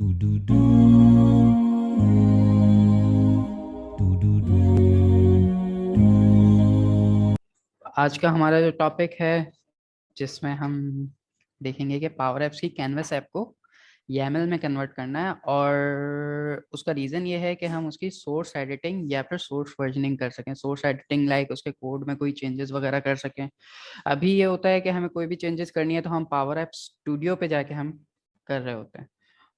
Do do do do do do. आज का हमारा जो टॉपिक है जिसमें हम देखेंगे कि पावर एप्स की कैनवस ऐप को YAML में कन्वर्ट करना है, और उसका रीज़न ये है कि हम उसकी सोर्स एडिटिंग या फिर सोर्स वर्जनिंग कर सकें। सोर्स एडिटिंग लाइक उसके कोड में कोई चेंजेस वगैरह कर सकें। अभी ये होता है कि हमें कोई भी चेंजेस करनी है तो हम पावर ऐप स्टूडियो पे जाके हम कर रहे होते हैं।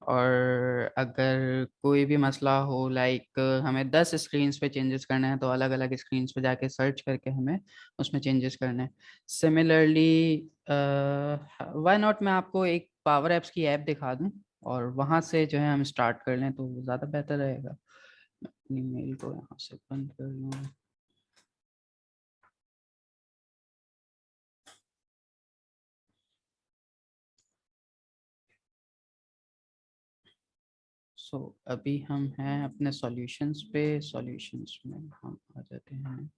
और अगर कोई भी मसला हो लाइक हमें 10 स्क्रीन्स पे चेंजेस करना है तो अलग अलग स्क्रीन्स पे जाके सर्च करके हमें उसमें चेंजेस करने हैं। सिमिलरली व्हाई नॉट मैं आपको एक पावर एप्स की ऐप दिखा दूं और वहां से जो है हम स्टार्ट कर लें तो वो ज़्यादा बेहतर रहेगा। मैं अपनी मेल को यहाँ से बंद कर लूँ। सो अभी हम हैं अपने सॉल्यूशंस पे। सॉल्यूशंस में हम आ जाते हैं।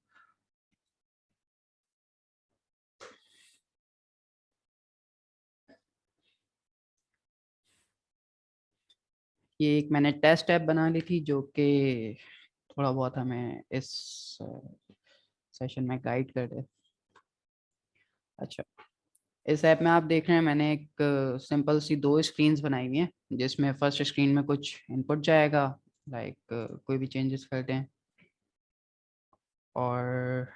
ये एक मैंने टेस्ट ऐप बना ली थी जो कि थोड़ा बहुत हमें इस सेशन में गाइड कर दे। अच्छा, इस ऐप में आप देख रहे हैं मैंने एक सिंपल सी दो स्क्रीन्स बनाई हुई हैं जिसमें फर्स्ट स्क्रीन में कुछ इनपुट जाएगा लाइक कोई भी चेंजेस कर दें। और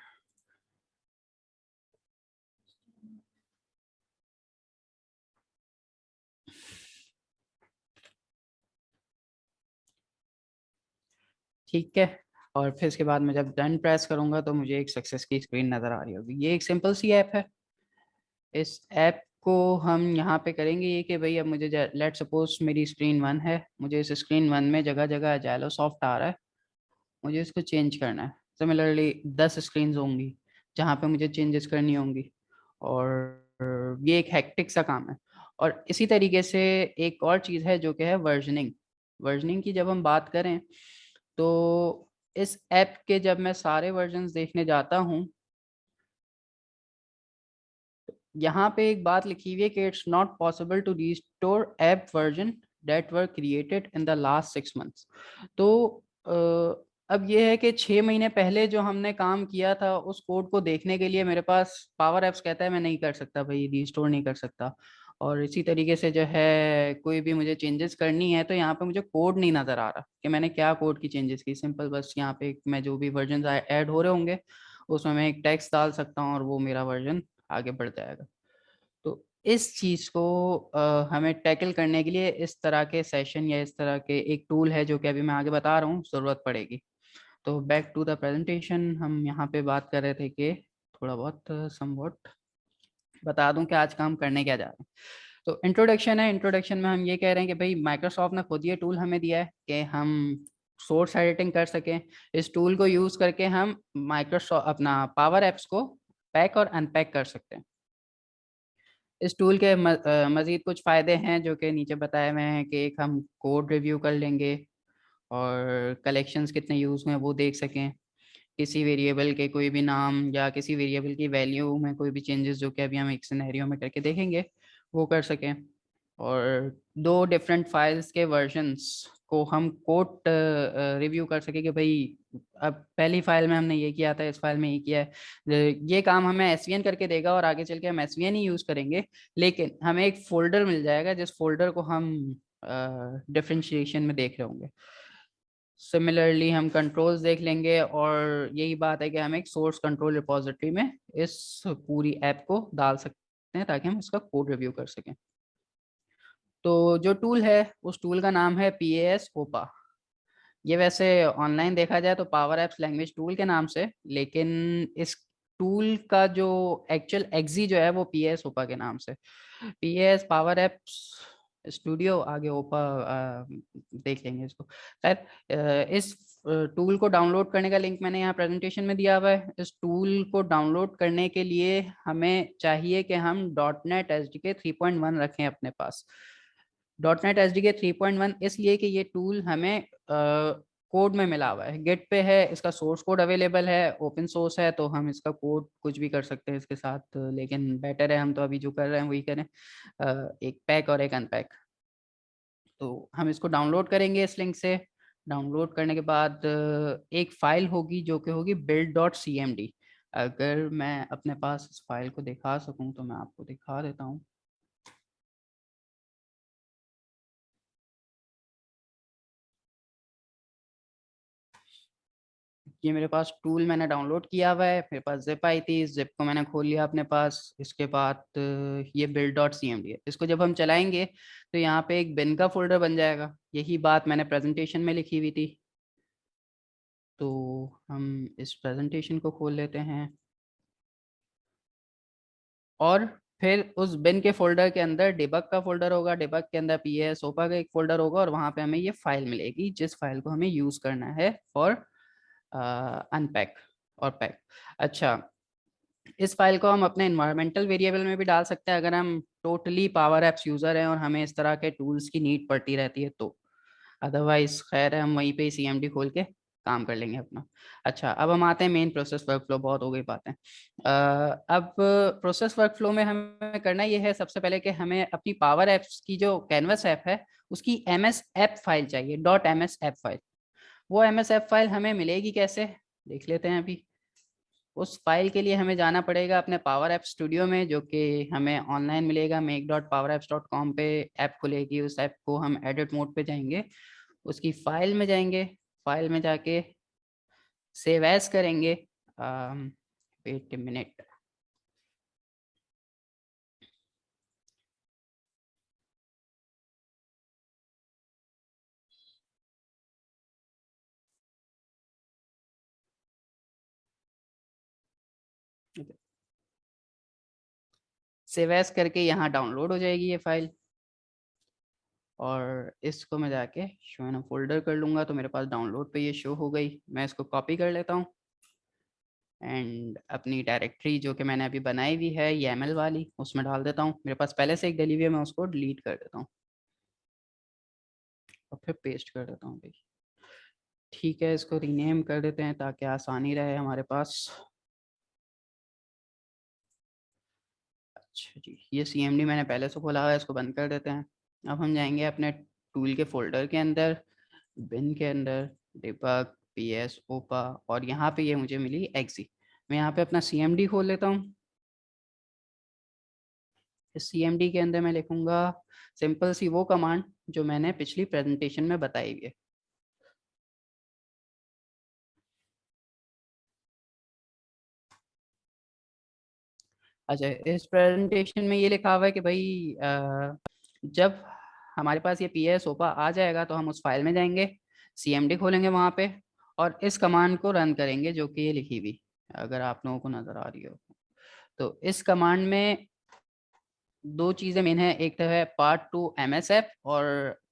ठीक है, और फिर इसके बाद मैं जब डन प्रेस करूंगा तो मुझे एक सक्सेस की स्क्रीन नज़र आ रही होगी। ये एक सिंपल सी ऐप है। इस ऐप को हम यहाँ पे करेंगे ये कि भाई अब मुझे लेट सपोज मेरी स्क्रीन 1 है, मुझे इस स्क्रीन 1 में जगह जगह जाइलो सॉफ्ट आ रहा है, मुझे इसको चेंज करना है। सिमिलरली 10 स्क्रीन होंगी जहाँ पे मुझे चेंजेस करनी होंगी, और ये एक हेक्टिक सा काम है। और इसी तरीके से एक और चीज़ है जो कि है वर्जनिंग। वर्जनिंग की जब हम बात करें तो इस ऐप के जब मैं सारे वर्जन्स देखने जाता हूँ, यहाँ पे एक बात लिखी हुई है कि it's not possible to restore app version that were created in the last 6 months. तो अब ये है कि 6 महीने पहले जो हमने काम किया था उस कोड को देखने के लिए मेरे पास पावर एप्स कहता है मैं नहीं कर सकता भाई, रिस्टोर नहीं कर सकता। और इसी तरीके से जो है कोई भी मुझे चेंजेस करनी है तो यहाँ पे मुझे कोड नहीं नज़र आ रहा कि मैंने क्या कोड की चेंजेस की। सिंपल बस यहाँ पे मैं जो भी वर्जन ऐड हो रहे होंगे उसमें मैं एक टेक्स्ट डाल सकता हूँ और वो मेरा वर्जन आगे बढ़ जाएगा। तो इस चीज को हमें टैकल करने के लिए इस तरह के सेशन या इस तरह के एक टूल है जो कि अभी मैं आगे बता रहा हूँ जरूरत पड़ेगी। तो बैक टू द प्रेजेंटेशन, हम यहाँ पे बात कर रहे थे कि थोड़ा बहुत समवॉट बता दूं कि आज काम करने क्या जा रहे हैं। तो इंट्रोडक्शन है। इंट्रोडक्शन में हम ये कह रहे हैं कि भाई माइक्रोसॉफ्ट ने खुद ये टूल हमें दिया है कि हम सोर्स एडिटिंग कर सकें। इस टूल को यूज करके हम माइक्रोसॉफ्ट अपना पावर एप्स को पैक और अनपैक कर सकते हैं। इस टूल के मज़ीद कुछ फ़ायदे हैं जो कि नीचे बताए हुए हैं कि एक हम कोड रिव्यू कर लेंगे और कलेक्शंस कितने यूज़ में वो देख सकें। किसी वेरिएबल के कोई भी नाम या किसी वेरिएबल की वैल्यू में कोई भी चेंजेस जो कि अभी हम एक सिनेरियो में करके देखेंगे वो कर सकें। और दो डिफरेंट फाइल्स के वर्जन्स को हम कोड रिव्यू कर सके कि भाई अब पहली फाइल में हमने ये किया था, इस फाइल में ये किया है। ये काम हमें एसवीएन करके देगा और आगे चल के हम एसवीएन ही यूज़ करेंगे, लेकिन हमें एक फोल्डर मिल जाएगा जिस फोल्डर को हम डिफरेंशिएशन में देख रहे होंगे। सिमिलरली हम कंट्रोल्स देख लेंगे, और यही बात है कि हम एक सोर्स कंट्रोल रिपोजिटरी में इस पूरी ऐप को डाल सकते हैं ताकि हम इसका कोड रिव्यू कर सकें। तो जो टूल है उस टूल का नाम है PAS ओपा। ये वैसे ऑनलाइन देखा जाए तो पावर एप्स लैंग्वेज टूल के नाम से, लेकिन इस टूल का जो एक्चुअल एग्जी जो है वो PAS ओपा के नाम से। PAS पावर एप्स स्टूडियो, आगे ओपा देख लेंगे इसको। खैर, इस टूल को डाउनलोड करने का लिंक मैंने यहाँ प्रेजेंटेशन में दिया हुआ है। इस टूल को डाउनलोड करने के लिए हमें चाहिए कि हम .NET SDK 3.1 रखें अपने पास। .NET SDK 3.1 इसलिए कि ये टूल हमें कोड में मिला हुआ है, गिट पे है, इसका सोर्स कोड अवेलेबल है, ओपन सोर्स है, तो हम इसका कोड कुछ भी कर सकते हैं इसके साथ। लेकिन बेटर है हम तो अभी जो कर रहे हैं वही करें, एक पैक और एक अनपैक। तो हम इसको डाउनलोड करेंगे इस लिंक से। डाउनलोड करने के बाद एक फाइल होगी जो कि होगी build.cmd। अगर मैं अपने पास इस फाइल को दिखा सकूं तो मैं आपको दिखा देता हूं। ये मेरे पास टूल मैंने डाउनलोड किया हुआ है, मेरे पास जिप आई थी, इस जिप को मैंने खोल लिया अपने पास। इसके बाद ये build.cmd है, इसको जब हम चलाएंगे तो यहाँ पे एक बिन का फोल्डर बन जाएगा। यही बात मैंने प्रेजेंटेशन में लिखी हुई थी। तो हम इस प्रेजेंटेशन को खोल लेते हैं और फिर उस बिन के फोल्डर के अंदर डिबग का फोल्डर होगा, डिबग के अंदर पीएस ओपा का एक फोल्डर होगा और वहां पे हमें ये फाइल मिलेगी जिस फाइल को हमें यूज करना है फॉर अनपैक और पैक। अच्छा, इस फाइल को हम अपने इन्वायरमेंटल वेरिएबल में भी डाल सकते हैं अगर हम टोटली पावर एप्स यूजर हैं और हमें इस तरह के टूल्स की नीड पड़ती रहती है तो। अदरवाइज खैर है, हम वहीं पे सीएमडी खोल के काम कर लेंगे अपना। अच्छा, अब हम आते हैं मेन प्रोसेस वर्कफ्लो। बहुत हो गई बातें। अब प्रोसेस वर्कफ्लो में हमें करना ये है सबसे पहले कि हमें अपनी पावर एप्स की जो कैनवस ऐप है उसकी एमएस ऐप फाइल चाहिए, .ms ऐप फाइल। वो एमएस ऐप फाइल हमें मिलेगी कैसे, देख लेते हैं अभी। उस फाइल के लिए हमें जाना पड़ेगा अपने पावर ऐप स्टूडियो में, जो कि हमें ऑनलाइन मिलेगा। make.powerapps.com पे ऐप खुलेगी, उस ऐप को हम एडिट मोड पे जाएंगे, उसकी फाइल में जाएंगे, फाइल में जाके सेव एज करेंगे। Wait minute. सेव एज करके यहाँ डाउनलोड हो जाएगी ये फाइल और इसको मैं जाके शो इन फोल्डर कर लूंगा तो मेरे पास डाउनलोड पे ये शो हो गई। मैं इसको कॉपी कर लेता हूँ एंड अपनी डायरेक्टरी जो कि मैंने अभी बनाई हुई है ये एमएल वाली उसमें डाल देता हूँ। मेरे पास पहले से एक डली हुई है, मैं उसको डिलीट कर देता हूँ और फिर पेस्ट कर देता हूँ भाई। ठीक है, इसको रीनेम कर देते हैं ताकि आसानी रहे हमारे पास। अच्छा जी, ये सीएमडी मैंने पहले से खोला हुआ है, इसको बंद कर देते हैं। अब हम जाएंगे अपने टूल के फोल्डर के अंदर, बिन के अंदर, डिबग, पीएस ओपा और यहाँ पे ये मुझे मिली एक्सी। मैं यहाँ पे अपना सीएमडी खोल लेता हूँ। इस सीएमडी के अंदर मैं लिखूंगा सिंपल सी वो कमांड जो मैंने पिछली प्रेजेंटेशन में बताई हुई है। अच्छा, इस प्रेजेंटेशन में ये लिखा हुआ है कि भाई जब हमारे पास ये पी एस ओपा आ जाएगा तो हम उस फाइल में जाएंगे, सीएमडी खोलेंगे वहां पे और इस कमांड को रन करेंगे जो कि ये लिखी हुई, अगर आप लोगों को नजर आ रही हो। तो इस कमांड में दो चीजें मेन है, एक तो है part2 MSF और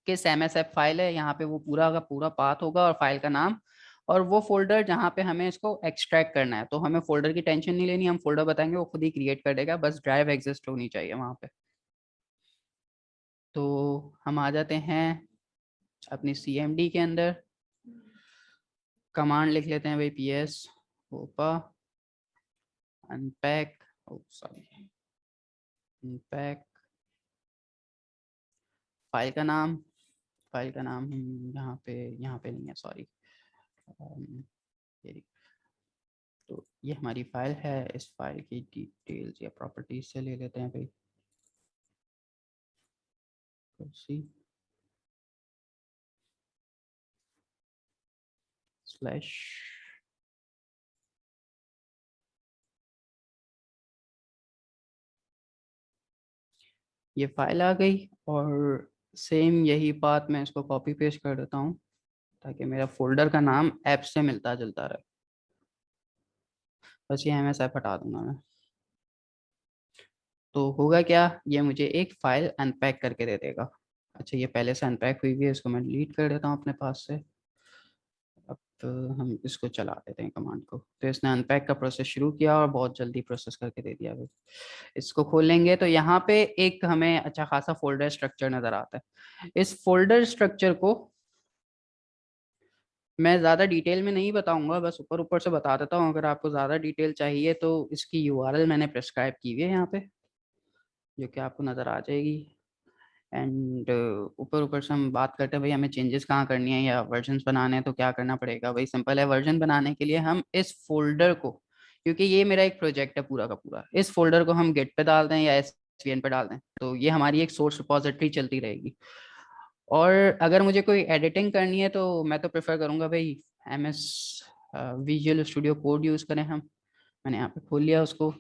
किस MSF फाइल है, यहाँ पे वो पूरा का पूरा पाथ होगा और फाइल का नाम और वो फोल्डर जहाँ पे हमें इसको एक्सट्रैक्ट करना है। तो हमें फोल्डर की टेंशन नहीं लेनी, हम फोल्डर बताएंगे वो खुद ही क्रिएट कर देगा, बस ड्राइव एग्जिस्ट होनी चाहिए वहाँ पे। तो हम आ जाते हैं अपनी सीएमडी के अंदर, कमांड लिख लेते हैं भाई पीएस ओपा अनपैक, सॉरी अनपैक। फाइल का नाम, फाइल का नाम यहाँ पे नहीं है, सॉरी। तो ये हमारी फाइल है, इस फाइल की डिटेल्स या प्रॉपर्टीज से ले लेते हैं भाई। सी स्लैश ये फाइल आ गई और सेम यही बात मैं इसको कॉपी पेस्ट कर देता हूँ ताकि मेरा फोल्डर का नाम ऐप से मिलता जुलता रहे। बस ये एमएस ऐप हटा दूंगा मैं। तो होगा क्या, ये मुझे एक फाइल अनपैक करके दे देगा। अच्छा, ये पहले से अनपैक हुई हुई है, इसको मैं डिलीट कर देता हूँ अपने पास से। अब तो हम इसको चला देते हैं कमांड को। तो इसने अनपैक का प्रोसेस शुरू किया और बहुत जल्दी प्रोसेस करके दे दिया भाई। इसको खोलेंगे तो यहाँ पे एक हमें अच्छा खासा फोल्डर स्ट्रक्चर नजर आता है। इस फोल्डर स्ट्रक्चर को मैं ज़्यादा डिटेल में नहीं बताऊंगा, बस ऊपर ऊपर से बता देता हूँ। अगर आपको ज़्यादा डिटेल चाहिए तो इसकी यूआरएल मैंने प्रेस्क्राइब की हुई है यहाँ पे, जो कि आपको नज़र आ जाएगी। एंड ऊपर ऊपर से हम बात करते हैं भाई हमें चेंजेस कहाँ करनी है या वर्जन्स बनाने हैं तो क्या करना पड़ेगा। भाई सिंपल है, वर्जन बनाने के लिए हम इस फोल्डर को, क्योंकि ये मेरा एक प्रोजेक्ट है पूरा का पूरा, इस फोल्डर को हम गिट पे डाल दें या एसवीएन पे डाल दें तो ये हमारी एक सोर्स रिपोजिटरी चलती रहेगी। और अगर मुझे कोई एडिटिंग करनी है तो मैं तो प्रेफर करूंगा भाई MS visual studio code use करें हम। मैंने यहाँ पे खोल लिया उसको,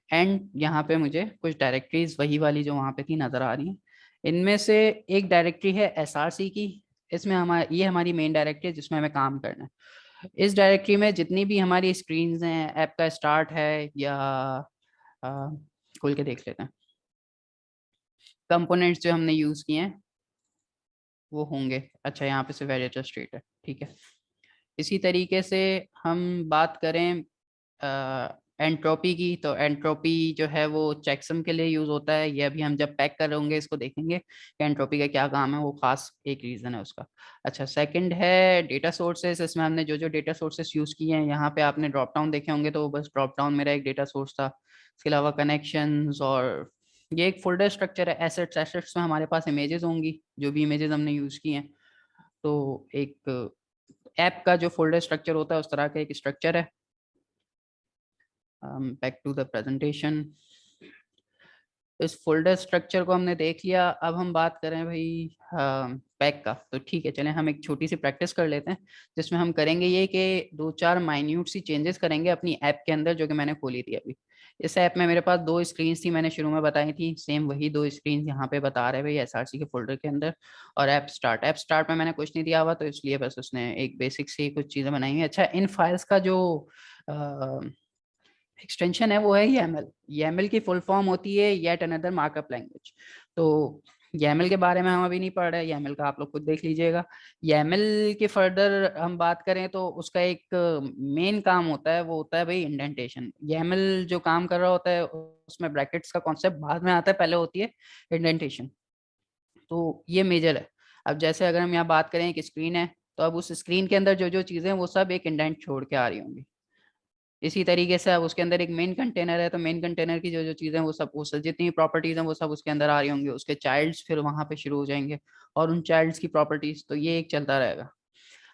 एंड यहाँ पे मुझे कुछ डायरेक्टरीज वही वाली जो वहाँ पे थी नज़र आ रही हैं। इनमें से एक डायरेक्टरी है SRC की, इसमें ये हमारी मेन डायरेक्टरी है जिसमें हमें काम करना है। इस डायरेक्टरी में जितनी भी हमारी स्क्रीन्स हैं, ऐप का स्टार्ट है या खोल के देख लेते हैं, कंपोनेंट्स जो हमने यूज़ किए हैं वो होंगे। अच्छा यहाँ पे सिर्फ एडिटर स्ट्रीट है, ठीक है। इसी तरीके से हम बात करें एंट्रोपी की, तो एंट्रोपी जो है वो चेकसम के लिए यूज होता है। ये अभी हम जब पैक कर रहे होंगे इसको देखेंगे कि एंट्रोपी का क्या काम है, वो खास एक रीजन है उसका। अच्छा सेकंड है डेटा सोर्सेस। इसमें हमने जो जो डेटा सोर्सेस यूज किए हैं, यहाँ पे आपने ड्रॉप डाउन देखे होंगे तो बस ड्रॉप डाउन मेरा एक डेटा सोर्स था। इसके अलावा कनेक्शंस, और ये एक फोल्डर स्ट्रक्चर है। एसेट्स, एसेट्स में हमारे पास इमेजेस होंगी, जो भी इमेजेस हमने यूज की हैं। तो एक ऐप का जो फोल्डर स्ट्रक्चर होता है उस तरह का एक स्ट्रक्चर है। Back to the presentation. इस फोल्डर स्ट्रक्चर को हमने देख लिया। अब हम बात करें भाई पैक का, तो ठीक है चलें हम एक छोटी सी प्रैक्टिस कर लेते हैं जिसमें हम करेंगे ये कि दो चार माइन्यूट सी चेंजेस करेंगे अपनी ऐप के अंदर जो कि मैंने खोली थी अभी। इस ऐप में मेरे पास दो स्क्रीन थी, मैंने शुरू में बताई थी, सेम वही दो स्क्रीन यहाँ पे बता रहे भाई SRC के फोल्डर के अंदर। और ऐप स्टार्ट में मैंने कुछ नहीं दिया हुआ तो इसलिए बस उसने एक बेसिक सी कुछ चीज़ें बनाई हुई। अच्छा इन फाइल्स का जो एक्सटेंशन है वो है YAML। YAML की फुल फॉर्म होती है येट अनदर मार्कअप लैंग्वेज। तो YAML के बारे में हम अभी नहीं पढ़ रहे, YAML का आप लोग खुद देख लीजिएगा। YAML के फर्दर हम बात करें तो उसका एक मेन काम होता है, वो होता है भाई इंडेंटेशन। YAML जो काम कर रहा होता है उसमें ब्रैकेट्स का कॉन्सेप्ट बाद में आता है, पहले होती है इंडेंटेशन। तो ये मेजर है। अब जैसे अगर हम यहाँ बात करें एक स्क्रीन है, तो अब उस स्क्रीन के अंदर जो जो चीज़ें हैं वो सब एक इंडेंट छोड़ के आ रही होंगी। इसी तरीके से अब उसके अंदर एक मेन कंटेनर है, तो मेन कंटेनर की जो जो चीज़ें वो सब जितनी प्रॉपर्टीज हैं वो सब उसके अंदर आ रही होंगी। उसके चाइल्ड्स फिर वहां पे शुरू हो जाएंगे और उन चाइल्ड्स की प्रॉपर्टीज, तो ये एक चलता रहेगा।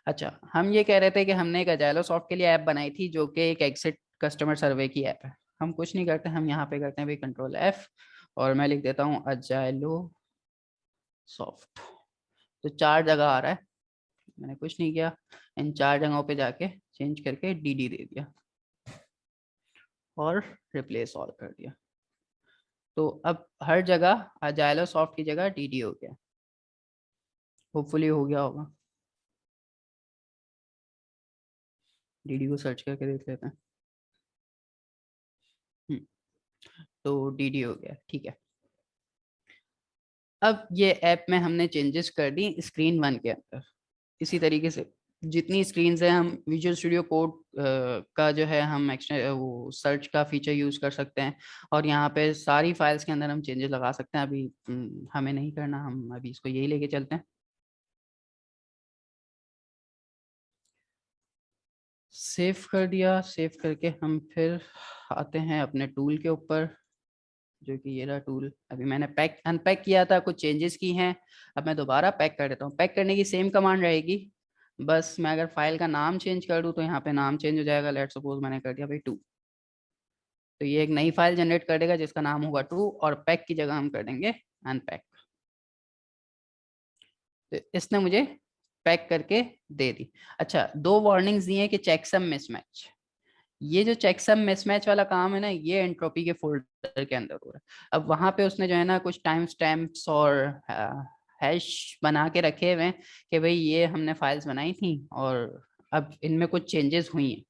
अच्छा हम ये कह रहे थे कि हमने एक अजाइलो सॉफ्ट के लिए ऐप बनाई थी जो कि एक एग्जिट कस्टमर सर्वे की ऐप है। हम कुछ नहीं करते, हम यहाँ पे करते हैं भाई Ctrl+F और मैं लिख देता हूँ अजाइलो सॉफ्ट। तो चार जगह आ रहा है, मैंने कुछ नहीं किया, इन चार जगहों पे जाके चेंज करके DD दे दिया और रिप्लेस ऑल कर दिया। तो अब हर जगह अजाइलो सॉफ्ट की जगह DD हो गया। होपफुली हो गया होगा। DD को सर्च करके देख लेते हैं। हम्म, तो DD हो गया, ठीक है। अब ये ऐप में हमने चेंजेस कर दी स्क्रीन 1 के अंदर। इसी तरीके से जितनी स्क्रीन्स हैं हम विजुअल स्टूडियो कोड का जो है हम वो सर्च का फीचर यूज कर सकते हैं और यहाँ पे सारी फाइल्स के अंदर हम चेंजेस लगा सकते हैं। अभी हमें नहीं करना, हम अभी इसको यही लेके चलते हैं। सेव कर दिया, सेव करके हम फिर आते हैं अपने टूल के ऊपर, जो कि ये रहा टूल। अभी मैंने पैक अनपैक किया था, कुछ चेंजेस की हैं। अब मैं दोबारा पैक कर देता हूँ। पैक करने की सेम कमांड रहेगी, बस मैं अगर फाइल का नाम चेंज कर दूँ तो यहाँ पे नाम चेंज हो जाएगा। लेट सपोज मैंने कर दिया भाई 2, तो ये एक नई फाइल जनरेट कर देगा जिसका नाम होगा 2 और पैक की जगह हम कर देंगे अनपैक। तो इसने मुझे पैक करके दे दी। अच्छा दो वार्निंग्स दी हैं कि चेकसम मिसमैच। ये जो चेकसम मिसमैच वाला काम है ना, ये एंट्रोपी के फोल्डर के अंदर हो रहा है। अब वहां पे उसने जो है ना कुछ टाइम स्टैम्प्स और हैश बना के रखे हुए हैं कि भाई ये हमने फाइल्स बनाई थी और अब इनमें कुछ चेंजेस हुई हैं।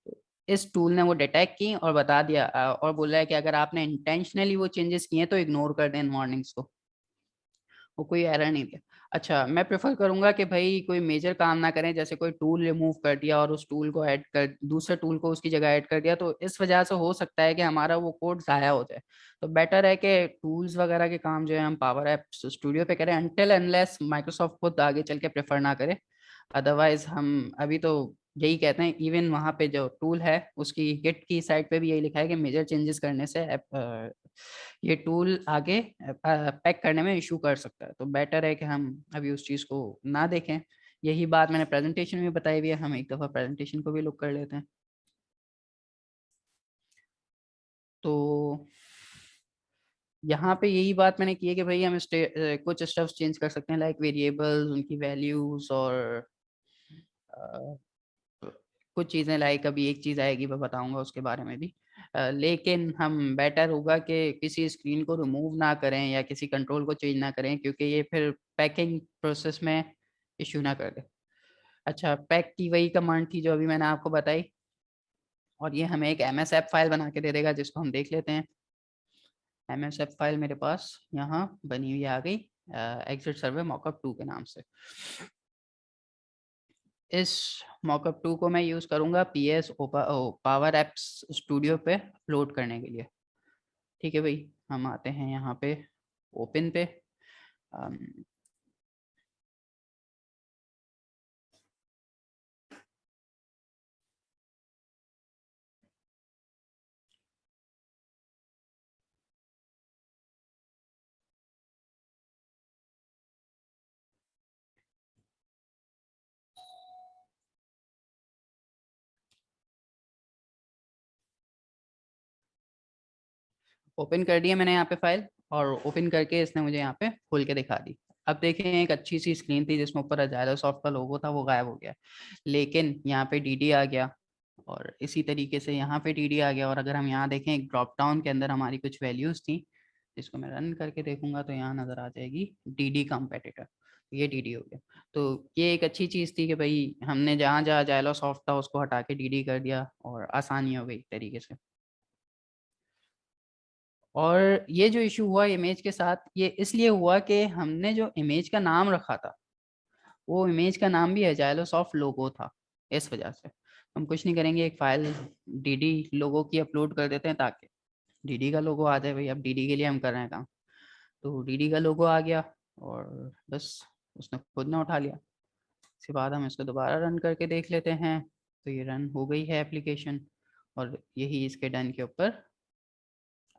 तो इस टूल ने वो डिटेक्ट की और बता दिया और बोला है कि अगर आपने इंटेंशनली वो चेंजेस किए तो इग्नोर कर दें इन वार्निंग्स को। वो कोई एरर नहीं दिया। अच्छा मैं प्रेफर करूंगा कि भाई कोई मेजर काम ना करें, जैसे कोई टूल रिमूव कर दिया और उस टूल को ऐड कर, दूसरे टूल को उसकी जगह ऐड कर दिया, तो इस वजह से हो सकता है कि हमारा वो कोड ज़ाया हो जाए। तो बेटर है कि टूल्स वगैरह के काम जो है हम पावर ऐप स्टूडियो पे करें, अनटिल अनलेस माइक्रोसॉफ्ट खुद आगे चल के प्रेफर ना करे। अदरवाइज हम अभी तो यही कहते हैं, इवन वहाँ पे जो टूल है उसकी गिट की साइड पे भी यही लिखा है कि मेजर चेंजेस करने से ये टूल आगे पैक करने में इशू कर सकता है। तो बेटर है कि हम अभी उस चीज़ को ना देखें। यही बात मैंने प्रेजेंटेशन में बताई हुई है, हम एक दफ़ा प्रेजेंटेशन को भी लुक कर लेते हैं। तो यहाँ पे यही बात मैंने की है कि भाई हम कुछ स्टफ्स चेंज कर सकते हैं, लाइक वेरिएबल्स, उनकी वैल्यूज, और अ, कुछ चीज़ें, लाइक अभी एक चीज़ आएगी मैं बताऊंगा उसके बारे में भी। लेकिन हम बेटर होगा कि किसी स्क्रीन को रिमूव ना करें या किसी कंट्रोल को चेंज ना करें, क्योंकि ये फिर पैकिंग प्रोसेस में इशू ना कर दे। अच्छा, पैक की वही कमांड थी जो अभी मैंने आपको बताई, और ये हमें एक MSF फाइल बना के दे देगा जिसको हम देख लेते हैं। MSF फाइल मेरे पास यहाँ बनी हुई आ गई, एग्जिट सर्वे मॉकअप 2 के नाम से। इस मॉकअप 2 को मैं यूज़ करूँगा PS पावर एप्स स्टूडियो पे अपलोड करने के लिए। ठीक है भाई, हम आते हैं यहाँ पे ओपन पे। ओपन कर दिया मैंने यहाँ पे फाइल, और ओपन करके इसने मुझे यहाँ पे खोल के दिखा दी। अब देखें, एक अच्छी सी स्क्रीन थी जिसमें ऊपर अजाइलो सॉफ्ट का लोगो था, वो गायब हो गया। लेकिन यहाँ पे DD आ गया, और इसी तरीके से यहाँ पे DD आ गया। और अगर हम यहाँ देखें, एक ड्रॉप डाउन के अंदर हमारी कुछ वैल्यूज थी, जिसको मैं रन करके देखूंगा तो यहाँ नजर आ जाएगी DD कॉम्पिटिटर। ये DD हो गया। तो ये एक अच्छी चीज़ थी कि भाई हमने जहाँ जहाँ अजाइलो सॉफ्ट था उसको हटा के DD कर दिया, और आसानी हो गई एक तरीके से। और ये जो इशू हुआ इमेज के साथ, ये इसलिए हुआ कि हमने जो इमेज का नाम रखा था, वो इमेज का नाम भी एजाइलो सॉफ्ट लोगो था। इस वजह से हम कुछ नहीं करेंगे, एक फाइल DD लोगो की अपलोड कर देते हैं ताकि DD का लोगो आ जाए। भाई अब DD के लिए हम कर रहे हैं काम, तो DD का लोगो आ गया, और बस उसने खुद ना उठा लिया। इसके बाद हम इसको दोबारा रन करके देख लेते हैं, तो ये रन हो गई है एप्लीकेशन, और यही इसके डन के ऊपर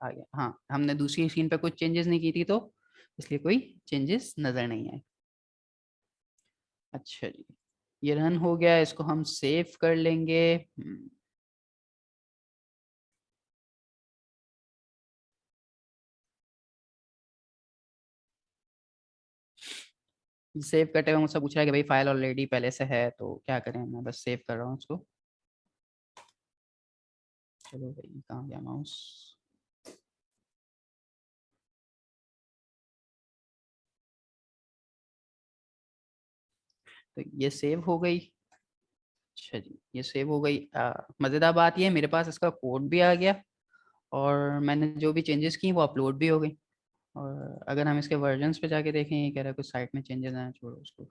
आ गया। हाँ, हमने दूसरी स्क्रीन पे कुछ चेंजेस नहीं की थी, तो इसलिए कोई चेंजेस नज़र नहीं आए। अच्छा जी, ये रन हो गया, इसको हम सेव कर लेंगे। सेव करते हुए मुझसे पूछ रहा है कि भाई फाइल ऑलरेडी पहले से है, तो क्या करें। मैं बस सेव कर रहा हूँ उसको। चलो भाई, कहाँ गया माउस। तो ये सेव हो गई। अच्छा जी, ये सेव हो गई। मज़ेदार बात ये है, मेरे पास इसका कोड भी आ गया, और मैंने जो भी चेंजेस की वो अपलोड भी हो गई। और अगर हम इसके वर्जन्स पे जाके देखें, ये कह रहा है कुछ साइट में चेंजेस आए, छोड़ो उसको।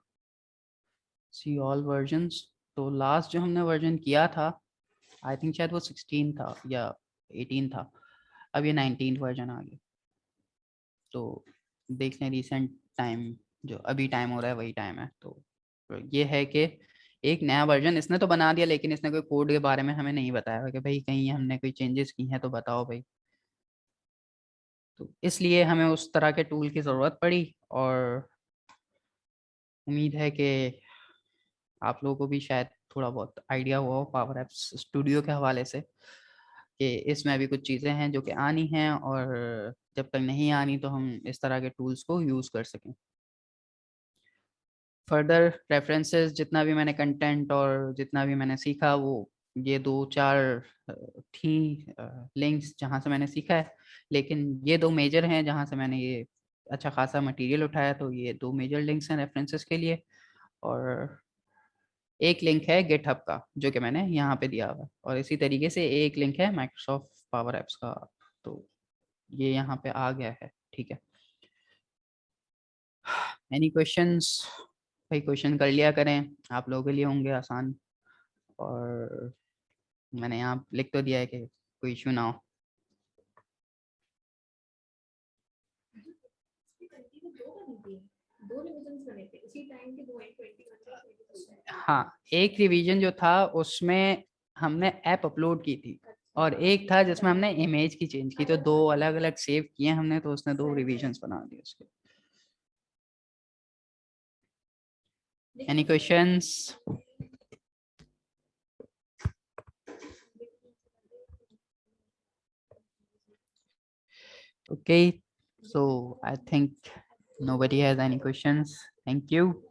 See all versions. तो लास्ट जो हमने वर्जन किया था, आई थिंक शायद वो 16 था या 18 था। अब ये 19 वर्जन आ गया। तो देख लें रिसेंट टाइम, जो अभी टाइम हो रहा है वही टाइम है। तो ये है कि एक नया वर्जन इसने तो बना दिया, लेकिन इसने कोई कोड के बारे में हमें नहीं बताया कि भाई कहीं हमने कोई चेंजेस की हैं तो बताओ भाई। तो इसलिए हमें उस तरह के टूल की ज़रूरत पड़ी, और उम्मीद है कि आप लोगों को भी शायद थोड़ा बहुत आइडिया हुआ हो पावर एप्स स्टूडियो के हवाले से, कि इसमें अभी कुछ चीज़ें हैं जो कि आनी हैं, और जब तक नहीं आनी तो हम इस तरह के टूल्स को यूज़ कर सकें। फर्दर रेफरेंसेस, जितना भी मैंने कंटेंट और जितना भी मैंने सीखा, वो ये दो चार थी लिंक्स जहाँ से मैंने सीखा है। लेकिन ये दो मेजर हैं जहाँ से मैंने ये अच्छा खासा मटेरियल उठाया, तो ये दो मेजर लिंक्स हैं रेफरेंसेस के लिए। और एक लिंक है गिटहब का जो कि मैंने यहाँ पे दिया हुआ है, और इसी तरीके से एक लिंक है माइक्रोसॉफ्ट पावर एप्स का। तो ये यहाँ पे आ गया है। ठीक है, एनी क्वेश्चंस। भाई क्वेश्चन कर लिया करें, आप लोगों के लिए होंगे आसान। और मैंने यहाँ लिख तो दिया है कि कोई इशू ना हो। दो रिविजन्स बने थे उसी टाइम के, दो 21 हाँ, एक रिवीजन जो था उसमें हमने ऐप अपलोड की थी और एक था जिसमें हमने इमेज की चेंज की, तो दो अलग अलग सेव किए हमने, तो उसने दो रिवीजन्स बना दिए उसके। Any questions? Okay, so I think nobody has any questions. Thank you.